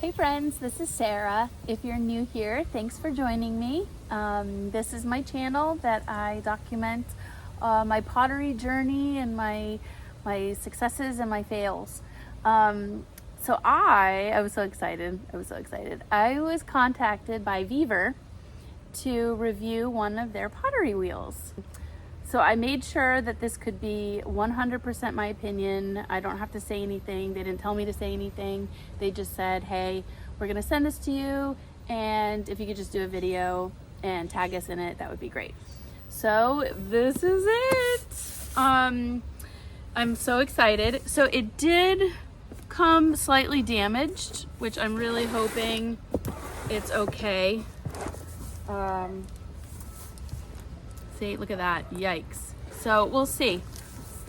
Hey friends, this is Sarah. If you're new here, thanks for joining me. This is my channel that I document my pottery journey and my successes and my fails. So I was so excited. I was contacted by Vevor to review one of their pottery wheels. So I made sure that this could be 100% my opinion. I don't have to say anything. They didn't tell me to say anything. They just said, hey, we're gonna send this to you, and if you could just do a video and tag us in it, that would be great. So this is it. I'm so excited. So it did come slightly damaged, which I'm really hoping it's okay. See, look at that, yikes. So we'll see.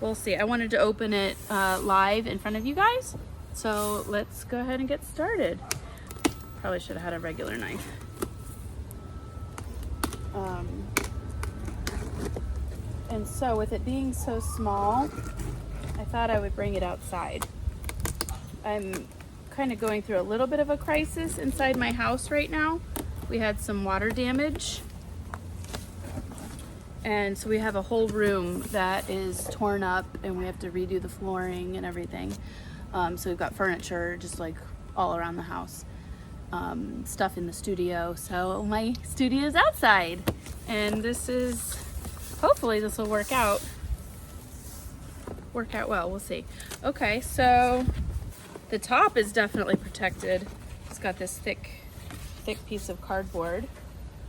I wanted to open it live in front of you guys. So let's go ahead and get started. Probably should have had a regular knife. And so with it being so small, I thought I would bring it outside. I'm kind of going through a little bit of a crisis inside my house right now. We had some water damage. And so we have a whole room that is torn up and we have to redo the flooring and everything. So we've got furniture just like all around the house. Stuff in the studio. So my studio is outside. And this is, hopefully this will work out well, we'll see. Okay, so the top is definitely protected. It's got this thick piece of cardboard.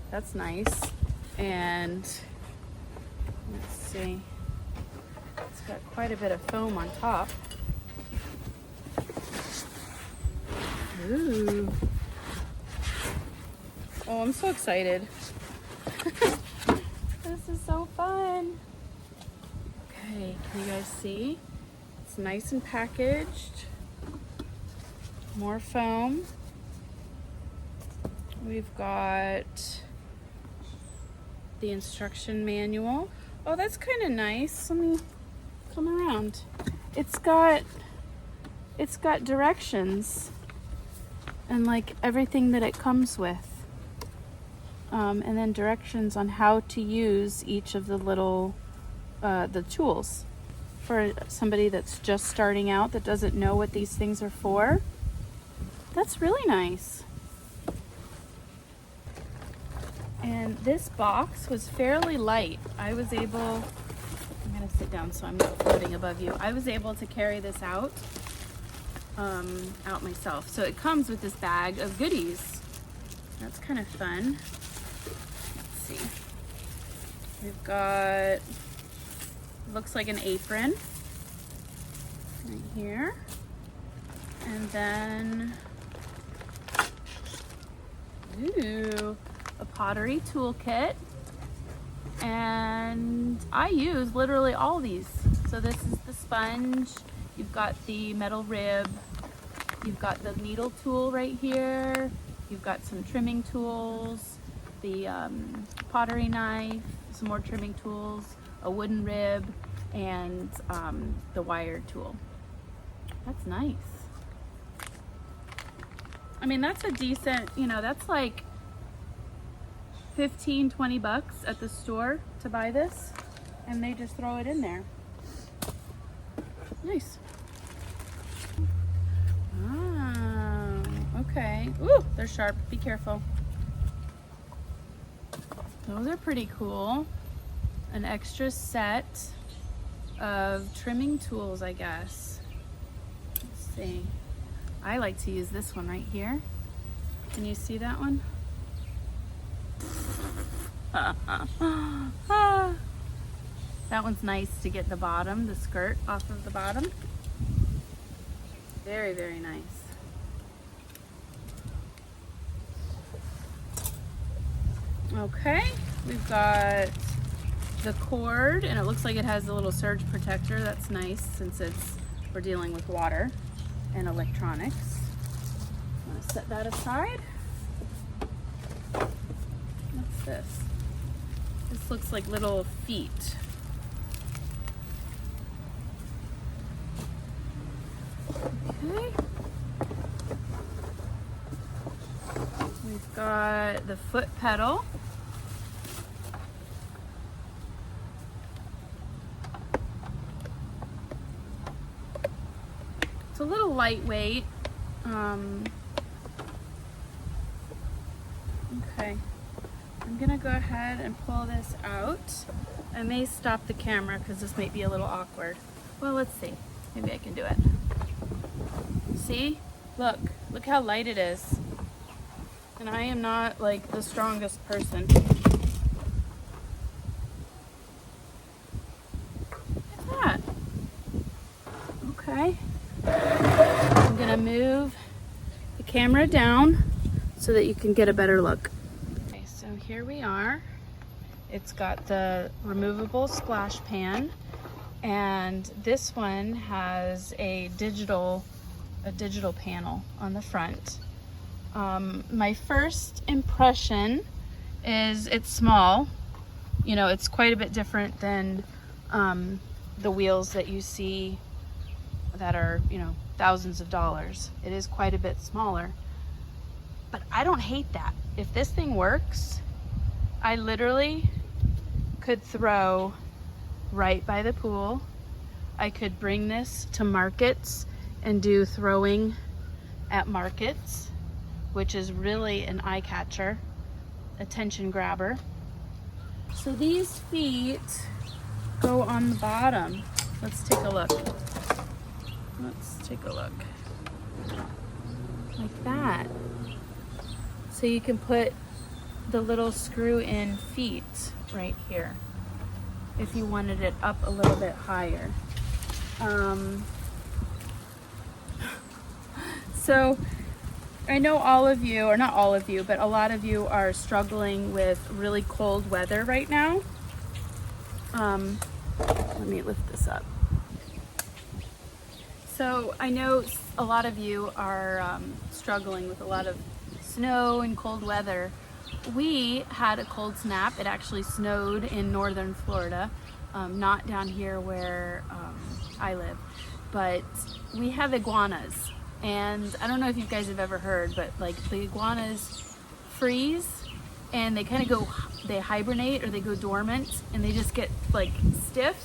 That's nice. And let's see, it's got quite a bit of foam on top. Ooh. Oh, I'm so excited. This is so fun. Okay, can you guys see? It's nice and packaged. More foam. We've got the instruction manual. Oh, that's kind of nice. Let me come around. It's got directions and like everything that it comes with. And then directions on how to use each of the little, the tools. For somebody that's just starting out that doesn't know what these things are for. That's really nice. And this box was fairly light. I'm gonna sit down so I'm not floating above you. I was able to carry this out myself. So it comes with this bag of goodies. That's kind of fun. Let's see. We've got, looks like an apron right here. And then, ooh, a pottery toolkit, and I use literally all these. So this is the sponge, you've got the metal rib, you've got the needle tool right here, you've got some trimming tools, the pottery knife, some more trimming tools, a wooden rib, and the wire tool. That's nice. I mean, that's a decent, that's like 15-20 bucks at the store to buy this, and they just throw it in there. Nice. Ah, okay. Ooh, they're sharp. Be careful. Those are pretty cool. An extra set of trimming tools, I guess. Let's see. I like to use this one right here. Can you see that one? That one's nice to get the bottom, the skirt off of the bottom. Very, very nice. Okay, we've got the cord, and it looks like it has a little surge protector. That's nice since we're dealing with water and electronics. I'm gonna set that aside. What's this? This looks like little feet. Okay. We've got the foot pedal. It's a little lightweight. Okay, I'm gonna go ahead and pull this out. I may stop the camera because this might be a little awkward. Well, let's see. Maybe I can do it. See? Look how light it is. And I am not like the strongest person. Look at that. Okay. I'm gonna move the camera down so that you can get a better look. Okay, so here we are. It's got the removable splash pan, and this one has a digital panel on the front. My first impression is it's small. You know, it's quite a bit different than the wheels that you see that are, you know, thousands of dollars. It is quite a bit smaller, but I don't hate that. If this thing works, I literally could throw right by the pool. I could bring this to markets and do throwing at markets, which is really an eye catcher, attention grabber. So these feet go on the bottom. Let's take a look. Let's take a look. Like that. So you can put the little screw-in feet right here if you wanted it up a little bit higher. So I know all of you, or not all of you, but a lot of you are struggling with really cold weather right now. Let me lift this up. So I know a lot of you are struggling with a lot of snow and cold weather. We had a cold snap. It actually snowed in northern Florida, not down here where I live, but we have iguanas. And I don't know if you guys have ever heard, but like the iguanas freeze and they kind of they hibernate or they go dormant and they just get like stiff.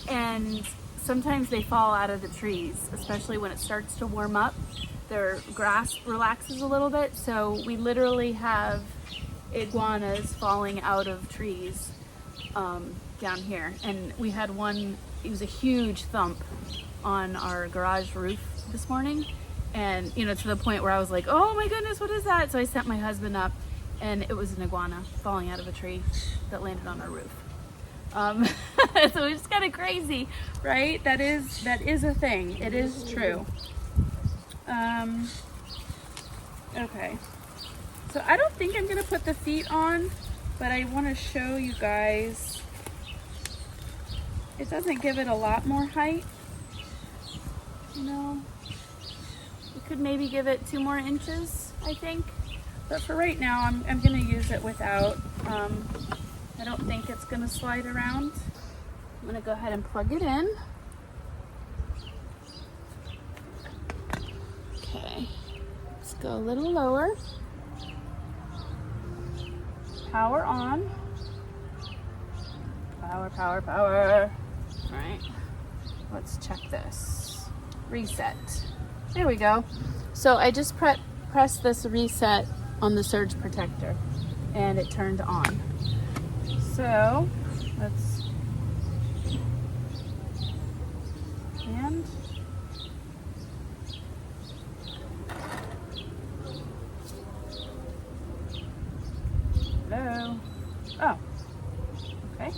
And sometimes they fall out of the trees, especially when it starts to warm up. Their grass relaxes a little bit. So we literally have iguanas falling out of trees down here. And we had one, it was a huge thump on our garage roof this morning, and you know, to the point where I was like, oh my goodness, what is that? So I sent my husband up, and it was an iguana falling out of a tree that landed on our roof. So it's kind of crazy, right? That is a thing. It is true. Okay, so I don't think I'm gonna put the feet on, but I want to show you guys. It doesn't give it a lot more height. No, we could maybe give it 2 more inches, I think. But for right now, I'm gonna use it without. I don't think it's gonna slide around. I'm gonna go ahead and plug it in. Okay, let's go a little lower. Power on. Power, power, power. All right, let's check this. Reset. There we go. So I just pressed this reset on the surge protector and it turned on. So let's and hello. Oh, okay.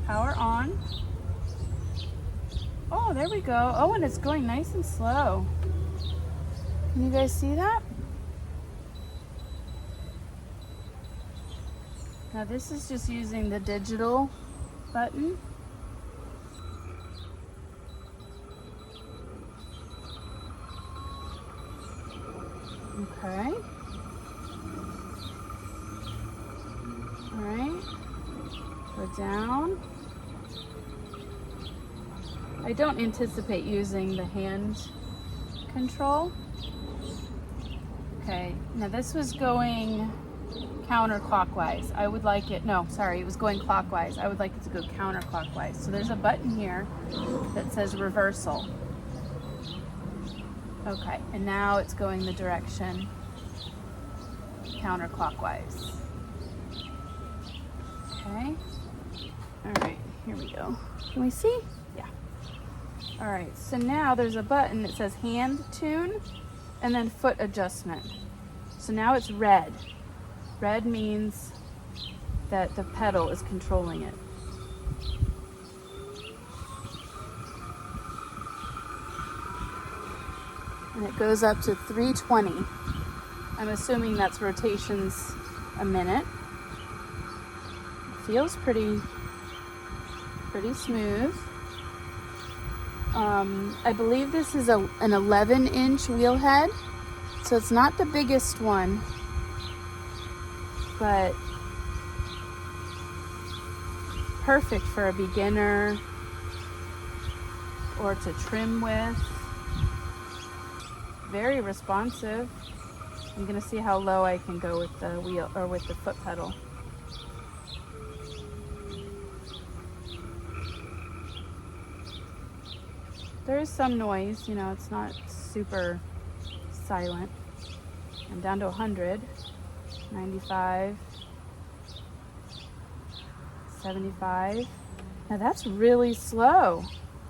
Power on. Oh, there we go. Oh, and it's going nice and slow. Can you guys see that? Now this is just using the digital button. Okay. All right. Go down. I don't anticipate using the hand control. Okay, now this was going counterclockwise. I would like it, no, sorry, it was going clockwise. I would like it to go counterclockwise. So there's a button here that says reversal. Okay, and now it's going the direction counterclockwise. Okay, all right, here we go. Can we see? Yeah. All right, so now there's a button that says hand tune and then foot adjustment. So now it's red. Red means that the pedal is controlling it. And it goes up to 320. I'm assuming that's rotations a minute. Feels pretty smooth. I believe this is an 11-inch wheel head, so it's not the biggest one, but perfect for a beginner or to trim with. Very responsive. I'm gonna see how low I can go with the wheel or with the foot pedal. There is some noise, you know, it's not super silent. I'm down to 100, 95, 75. Now that's really slow.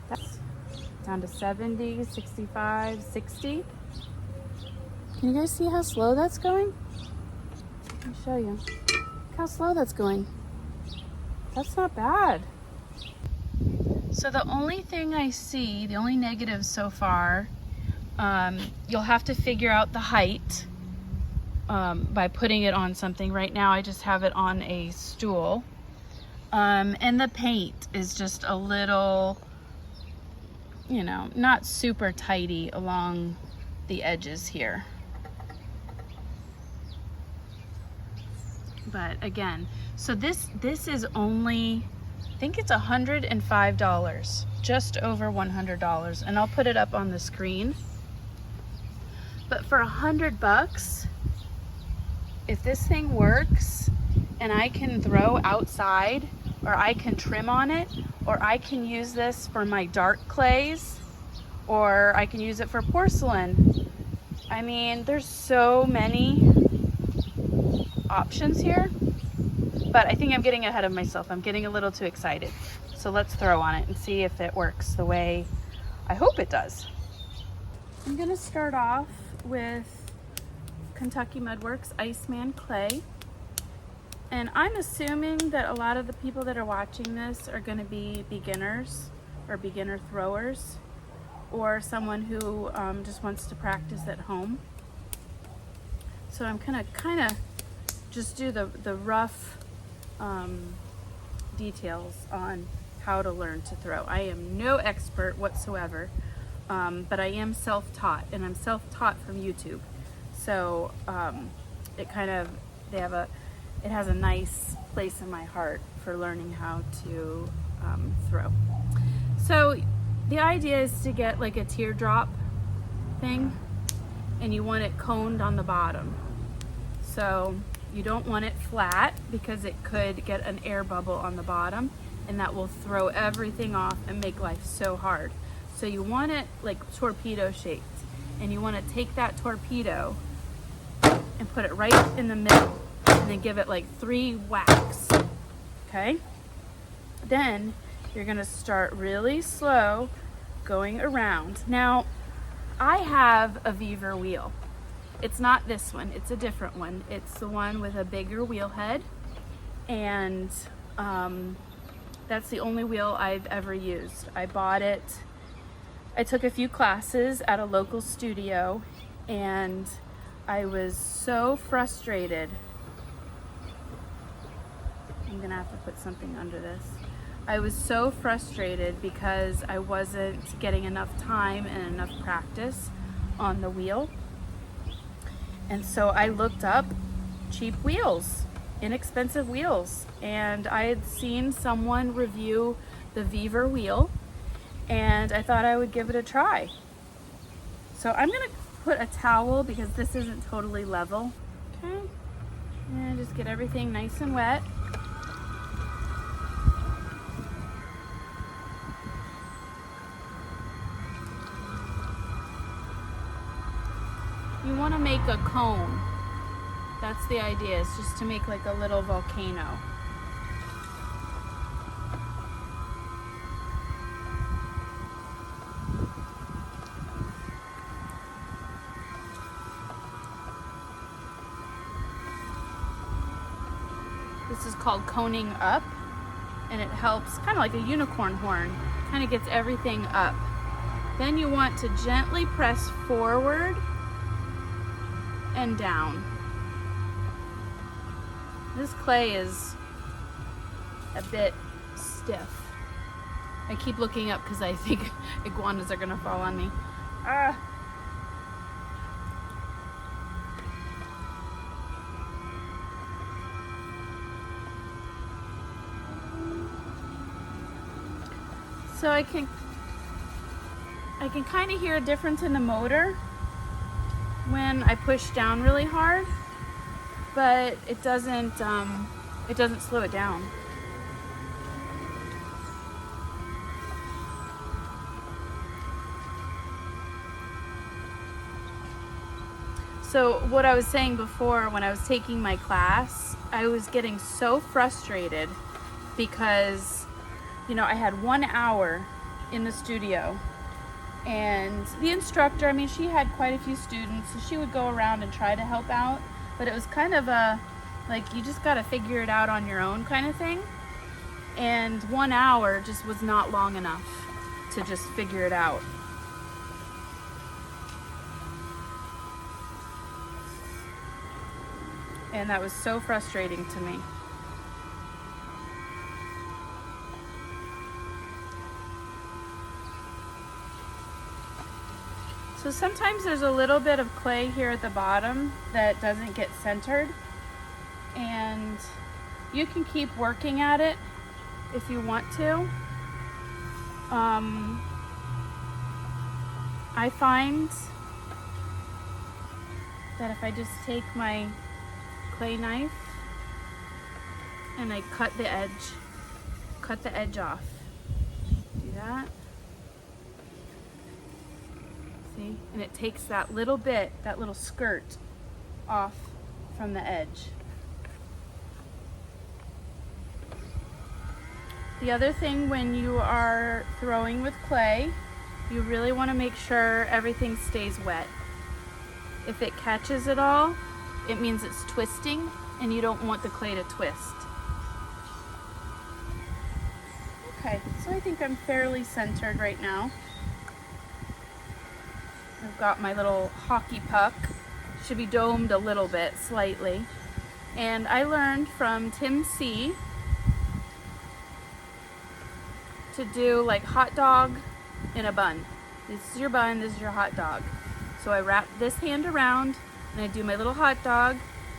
That's down to 70, 65, 60. Can you guys see how slow that's going? Let me show you. Look how slow that's going. That's not bad. So the only thing I see, the only negative so far, you'll have to figure out the height by putting it on something. Right now I just have it on a stool. And the paint is just a little, you know, not super tidy along the edges here. But again, so this is only, I think it's $105, just over $100, and I'll put it up on the screen. But for $100, if this thing works and I can throw outside, or I can trim on it, or I can use this for my dark clays, or I can use it for porcelain. I mean, there's so many options here, but I think I'm getting ahead of myself. I'm getting a little too excited. So let's throw on it and see if it works the way I hope it does. I'm gonna start off with Kentucky Mudworks Iceman clay. And I'm assuming that a lot of the people that are watching this are gonna be beginners or beginner throwers, or someone who just wants to practice at home. So I'm gonna kind of just do the rough details on how to learn to throw. I am no expert whatsoever, but I am self-taught, and I'm self-taught from YouTube. So it has a nice place in my heart for learning how to throw. So the idea is to get like a teardrop thing, and you want it coned on the bottom. So you don't want it flat because it could get an air bubble on the bottom, and that will throw everything off and make life so hard. So you want it like torpedo shaped, and you want to take that torpedo and put it right in the middle, and then give it like 3 whacks. Okay? Then you're gonna start really slow going around. Now, I have a Vevor wheel. It's not this one, it's a different one. It's the one with a bigger wheel head, and that's the only wheel I've ever used. I bought it, I took a few classes at a local studio, and I was so frustrated. I'm gonna have to put something under this. I was so frustrated because I wasn't getting enough time and enough practice on the wheel. And so I looked up cheap wheels, inexpensive wheels, and I had seen someone review the Vevor wheel, and I thought I would give it a try. So I'm gonna put a towel because this isn't totally level. Okay, and just get everything nice and wet. You want to make a cone. That's the idea, is just to make like a little volcano. This is called coning up, and it helps, kind of like a unicorn horn, kind of gets everything up. Then you want to gently press forward and down. This clay is a bit stiff. I keep looking up because I think iguanas are gonna fall on me. Ah. So I can kind of hear a difference in the motor when I push down really hard, but it doesn't slow it down. So what I was saying before, when I was taking my class, I was getting so frustrated because, you know, I had 1 hour in the studio, and the instructor, I mean, she had quite a few students, so she would go around and try to help out, but it was kind of a, like, you just got to figure it out on your own kind of thing. And 1 hour just was not long enough to just figure it out. And that was so frustrating to me. So sometimes there's a little bit of clay here at the bottom that doesn't get centered, and you can keep working at it if you want to. I find that if I just take my clay knife and I cut the edge off. Do that. See? And it takes that little bit, that little skirt off from the edge. The other thing, when you are throwing with clay, you really want to make sure everything stays wet. If it catches it all, it means it's twisting, and you don't want the clay to twist. Okay, so I think I'm fairly centered right now. I've got my little hockey puck. Should be domed a little bit, slightly. And I learned from Tim C. to do like hot dog in a bun. This is your bun, this is your hot dog. So I wrap this hand around, and I do my little hot dog,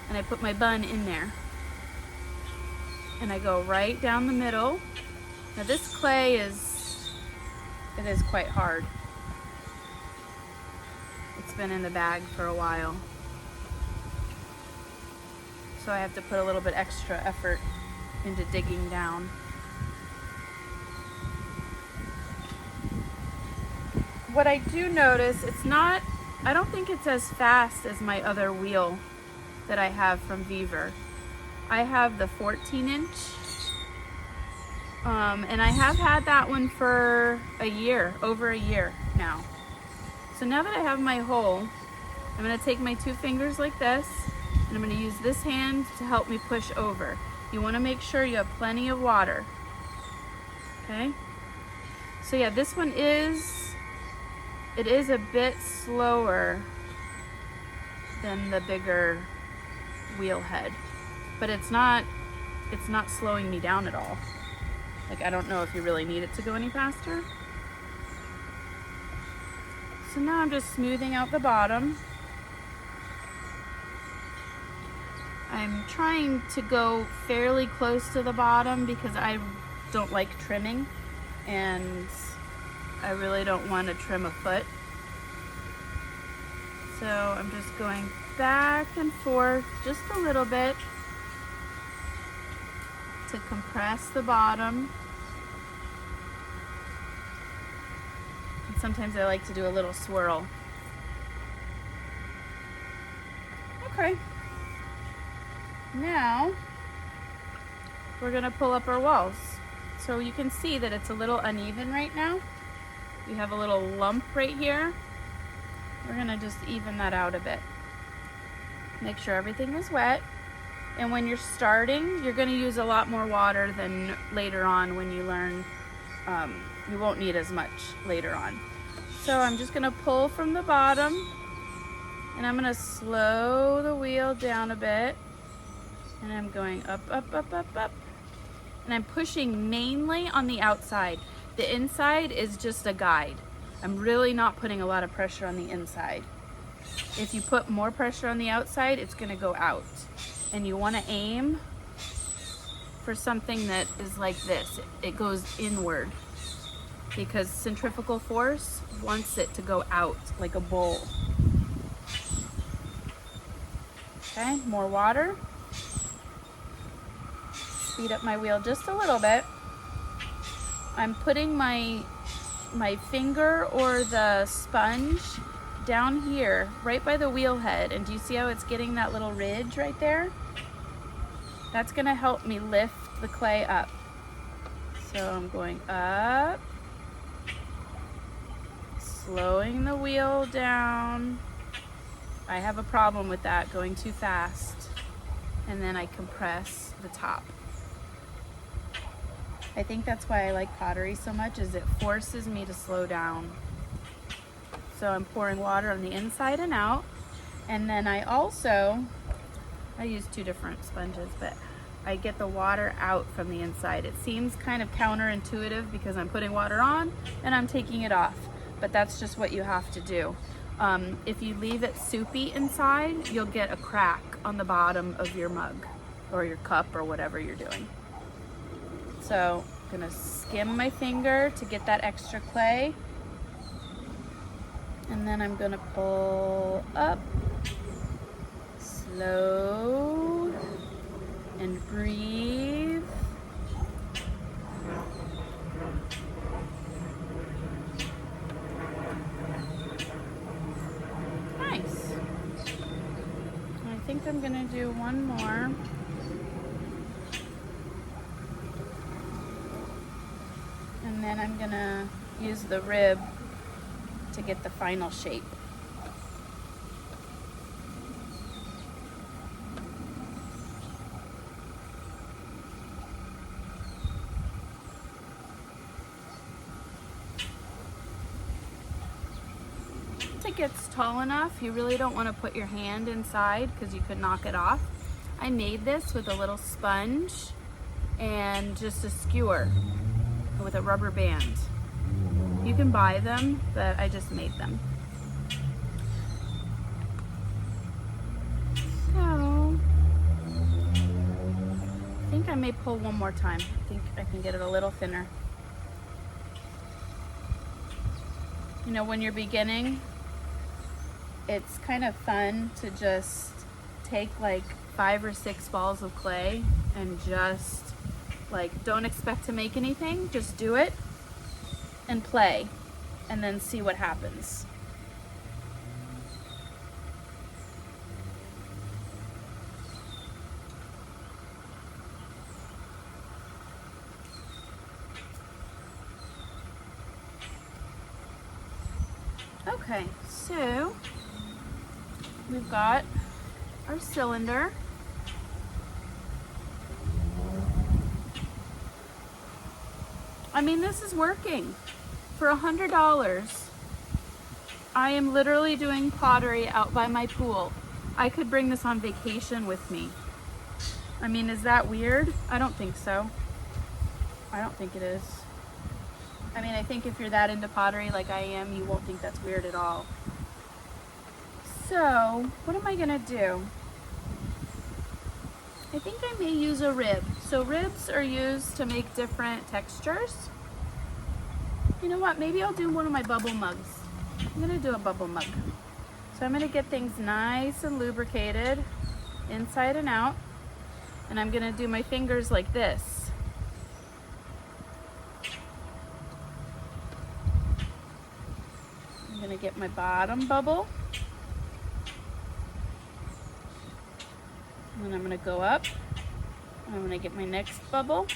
and I put my bun in there. And I go right down the middle. Now this clay is quite hard. It's been in the bag for a while. So I have to put a little bit extra effort into digging down. What I do notice, I don't think it's as fast as my other wheel that I have from Vevor. I have the 14-inch, and I have had that one for a year, over a year now. So now that I have my hole, I'm going to take my 2 fingers like this, and I'm going to use this hand to help me push over. You want to make sure you have plenty of water. Okay? So yeah, this one it is a bit slower than the bigger wheel head, but it's not slowing me down at all. Like, I don't know if you really need it to go any faster. So now I'm just smoothing out the bottom. I'm trying to go fairly close to the bottom because I don't like trimming, and I really don't want to trim a foot. So I'm just going back and forth just a little bit to compress the bottom. And sometimes I like to do a little swirl. Okay. Now we're gonna pull up our walls. So you can see that it's a little uneven right now. You have a little lump right here. We're gonna just even that out a bit. Make sure everything is wet. And when you're starting, you're gonna use a lot more water than later on when you learn. You won't need as much later on. So I'm just gonna pull from the bottom, and I'm gonna slow the wheel down a bit. And I'm going up, up, up, up, up. And I'm pushing mainly on the outside. The inside is just a guide. I'm really not putting a lot of pressure on the inside. If you put more pressure on the outside, it's gonna go out. And you wanna aim for something that is like this. It goes inward because centrifugal force wants it to go out like a bowl. Okay, more water. Speed up my wheel just a little bit. I'm putting my finger or the sponge down here, right by the wheel head. And do you see how it's getting that little ridge right there? That's gonna help me lift the clay up. So I'm going up, slowing the wheel down. I have a problem with that, going too fast. And then I compress the top. I think that's why I like pottery so much, is it forces me to slow down. So I'm pouring water on the inside and out. And then I use two different sponges, but I get the water out from the inside. It seems kind of counterintuitive because I'm putting water on and I'm taking it off, but that's just what you have to do. If you leave it soupy inside, you'll get a crack on the bottom of your mug or your cup or whatever you're doing. So I'm gonna skim my finger to get that extra clay. And then I'm gonna pull up, slow, and breathe. Nice. I think I'm gonna do one more. And then I'm gonna use the rib to get the final shape. Once it gets tall enough, you really don't want to put your hand inside because you could knock it off. I made this with a little sponge and just a skewer with a rubber band. You can buy them, but I just made them. So, I think I may pull one more time. I think I can get it a little thinner. You know, when you're beginning, it's kind of fun to just take like 5 or 6 balls of clay and just like, don't expect to make anything, just do it and play and then see what happens. Okay, so we've got our cylinder. I mean, this is working. For $100, I am literally doing pottery out by my pool. I could bring this on vacation with me. I mean, is that weird? I don't think so. I don't think it is. I mean, I think if you're that into pottery like I am, you won't think that's weird at all. So, what am I gonna do? I think I may use a rib. So ribs are used to make different textures. You know what, maybe I'll do one of my bubble mugs. I'm gonna do a bubble mug. So I'm gonna get things nice and lubricated inside and out. And I'm gonna do my fingers like this. I'm gonna get my bottom bubble. And then I'm gonna go up. And I'm gonna get my next bubble.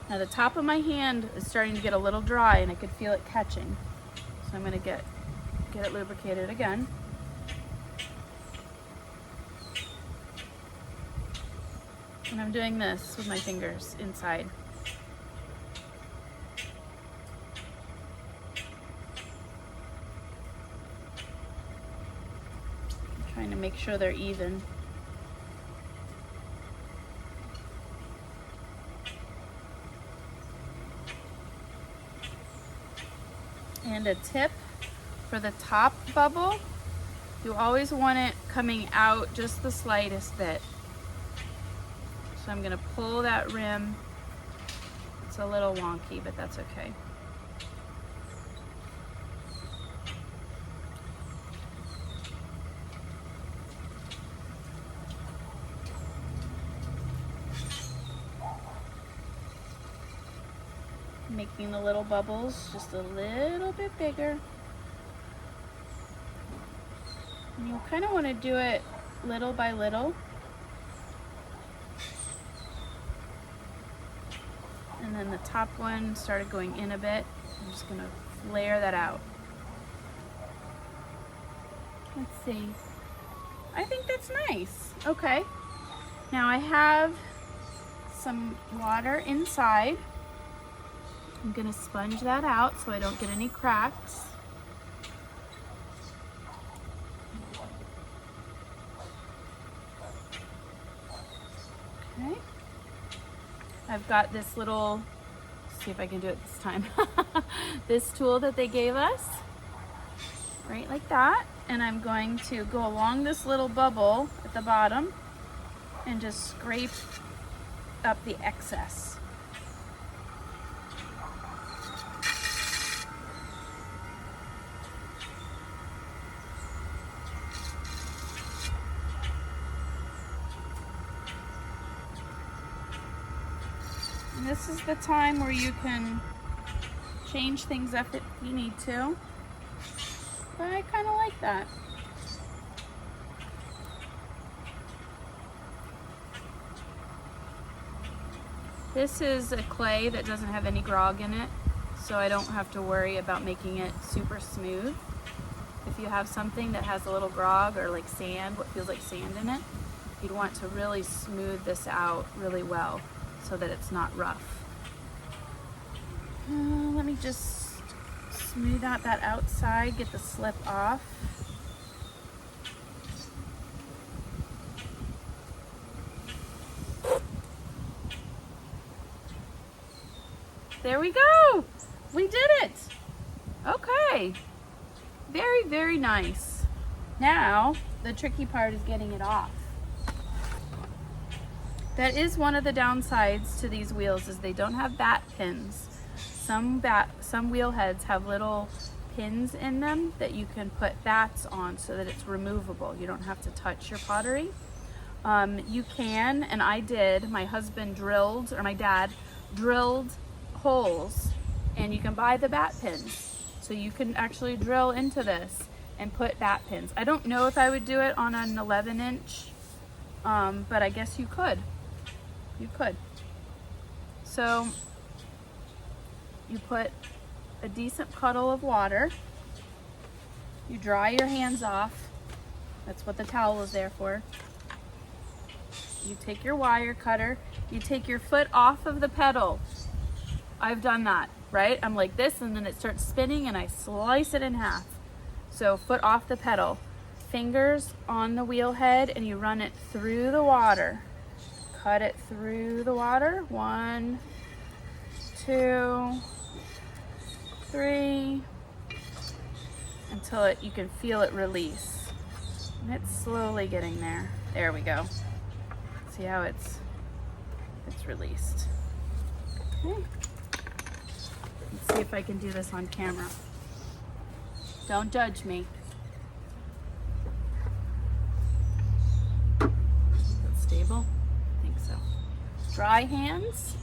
Now the top of my hand is starting to get a little dry and I could feel it catching. So I'm gonna get it lubricated again. And I'm doing this with my fingers inside. I'm trying to make sure they're even. And a tip for the top bubble, you always want it coming out just the slightest bit. So I'm gonna pull that rim. It's a little wonky, but that's okay. Making the little bubbles just a little bit bigger. And you kind of want to do it little by little. And then the top one started going in a bit. I'm just going to flare that out. Let's see. I think that's nice. Okay. Now I have some water inside. I'm going to sponge that out so I don't get any cracks. Okay. I've got this little, let's see if I can do it this time, this tool that they gave us, right like that. And I'm going to go along this little bubble at the bottom and just scrape up the excess. And this is the time where you can change things up if you need to. But I kind of like that. This is a clay that doesn't have any grog in it, so I don't have to worry about making it super smooth. If you have something that has a little grog or like sand, what feels like sand in it, you'd want to really smooth this out really well so that it's not rough. Let me just smooth out that outside, get the slip off. There we go. We did it. Okay. Very, very nice. Now, the tricky part is getting it off. That is one of the downsides to these wheels, is they don't have bat pins. Some wheel heads have little pins in them that you can put bats on so that it's removable. You don't have to touch your pottery. You can, and I did. My husband drilled, or my dad drilled holes, and you can buy the bat pins. So you can actually drill into this and put bat pins. I don't know if I would do it on an 11-inch, but I guess you could. You could. So you put a decent puddle of water. You dry your hands off. That's what the towel is there for. You take your wire cutter. You take your foot off of the pedal. I've done that, right? I'm like this, and then it starts spinning and I slice it in half. So foot off the pedal, fingers on the wheel head, and you run it through the water. Cut it through the water. 1, 2, 3, until you can feel it release. And it's slowly getting there. There we go. See how it's released. Okay. Let's see if I can do this on camera. Don't judge me. That's stable? I think so. Dry hands,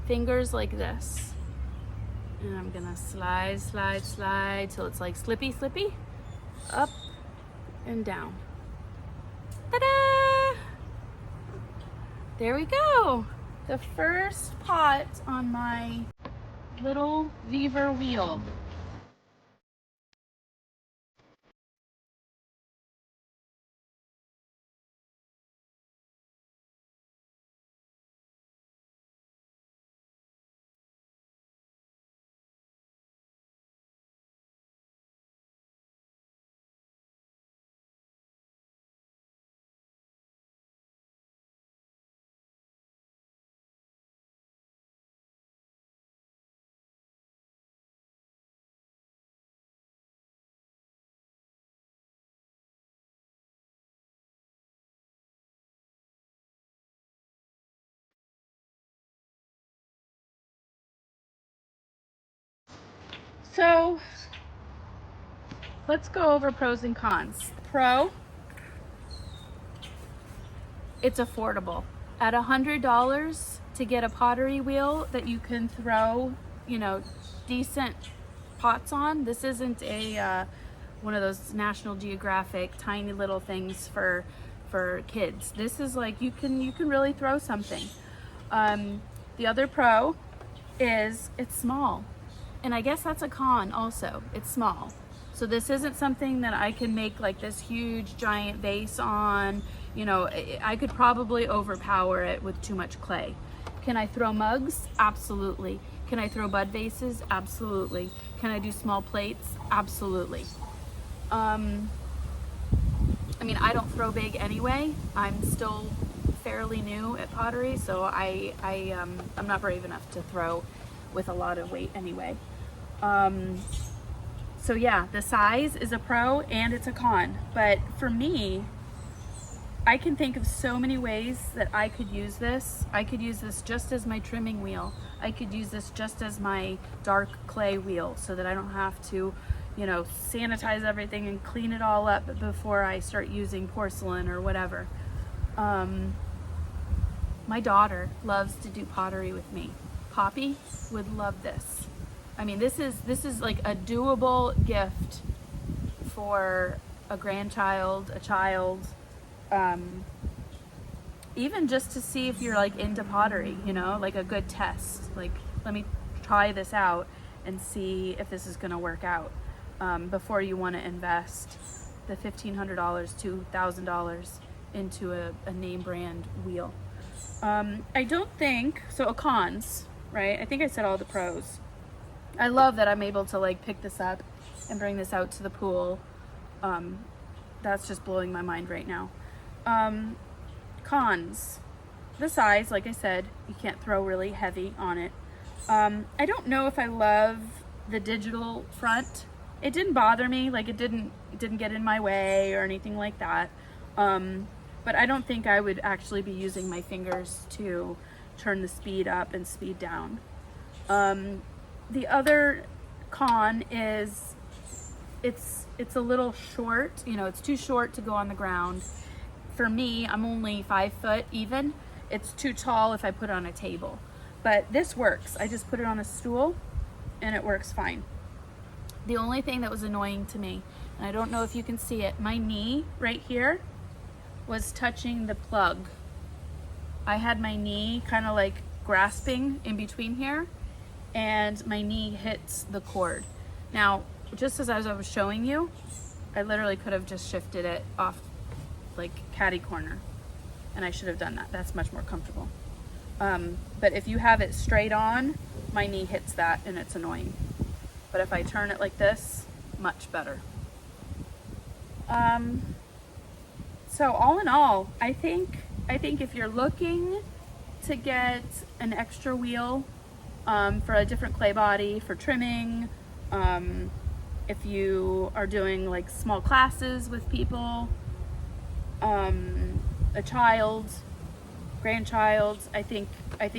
fingers like this. And I'm gonna slide, slide, slide till it's like slippy, slippy. Up and down. Ta-da! There we go. The first pot on my little Vevor wheel. So let's go over pros and cons. Pro, it's affordable. At $100 to get a pottery wheel that you can throw, you know, decent pots on. This isn't a one of those National Geographic tiny little things for kids. This is like you can really throw something. The other pro is it's small. And I guess that's a con also. It's small. So this isn't something that I can make like this huge giant vase on. You know, I could probably overpower it with too much clay. Can I throw mugs? Absolutely. Can I throw bud vases? Absolutely. Can I do small plates? Absolutely. I mean, I don't throw big anyway. I'm still fairly new at pottery, so I'm not brave enough to throw with a lot of weight anyway. So yeah, the size is a pro and it's a con, but for me, I can think of so many ways that I could use this. I could use this just as my trimming wheel. I could use this just as my dark clay wheel so that I don't have to, you know, sanitize everything and clean it all up before I start using porcelain or whatever. My daughter loves to do pottery with me. Poppy would love this. I mean, this is like a doable gift for a grandchild, a child, even just to see if you're like into pottery, you know, like a good test. Like, let me try this out and see if this is gonna work out before you wanna invest the $1,500, $2,000 into a name brand wheel. I don't think, so cons, right? I think I said all the pros. I love that I'm able to like pick this up and bring this out to the pool. That's just blowing my mind right now. Cons, the size, like I said, you can't throw really heavy on it. I don't know if I love the digital front. It didn't bother me, like it didn't get in my way or anything like that. But I don't think I would actually be using my fingers to turn the speed up and speed down. The other con is it's a little short, you know, it's too short to go on the ground. For me, I'm only 5 foot even. It's too tall if I put it on a table. But this works. I just put it on a stool and it works fine. The only thing that was annoying to me, and I don't know if you can see it, my knee right here was touching the plug. I had my knee kind of like grasping in between here, and my knee hits the cord. Now, just as I was showing you, I literally could have just shifted it off like catty corner, and I should have done that. That's much more comfortable. But if you have it straight on, my knee hits that and it's annoying. But if I turn it like this, much better. So all in all, I think if you're looking to get an extra wheel for a different clay body, for trimming, if you are doing like small classes with people, a child, grandchild, I think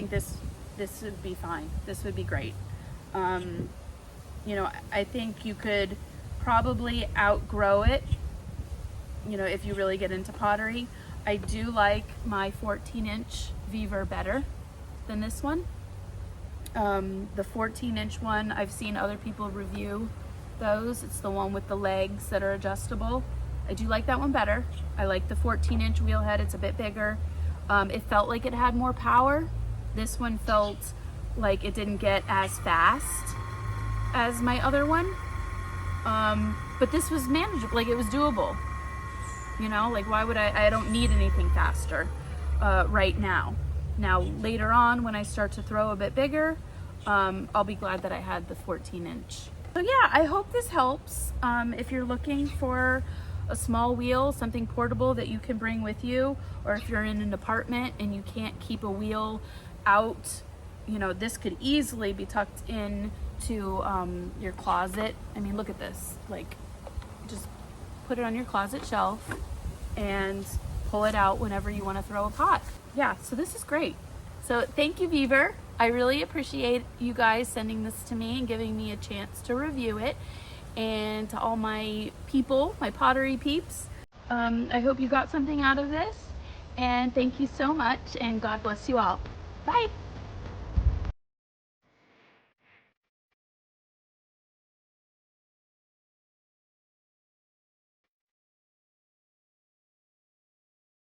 this would be fine. This would be great. You know, I think you could probably outgrow it, you know, if you really get into pottery. I do like my 14-inch Vevor better than this one. The 14-inch one, I've seen other people review those. It's the one with the legs that are adjustable. I do like that one better. I like the 14-inch wheel head. It's a bit bigger. It felt like it had more power. This one felt like it didn't get as fast as my other one. But this was manageable, like it was doable. You know, like why would I don't need anything faster right now. Now later on when I start to throw a bit bigger, I'll be glad that I had the 14-inch. So yeah, I hope this helps. If you're looking for a small wheel, something portable that you can bring with you, or if you're in an apartment and you can't keep a wheel out, you know, this could easily be tucked in to your closet. I mean, look at this, like just put it on your closet shelf and pull it out whenever you want to throw a pot. Yeah, so this is great. So thank you, Vevor. I really appreciate you guys sending this to me and giving me a chance to review it. And to all my people, my pottery peeps, I hope you got something out of this. And thank you so much, and God bless you all. Bye.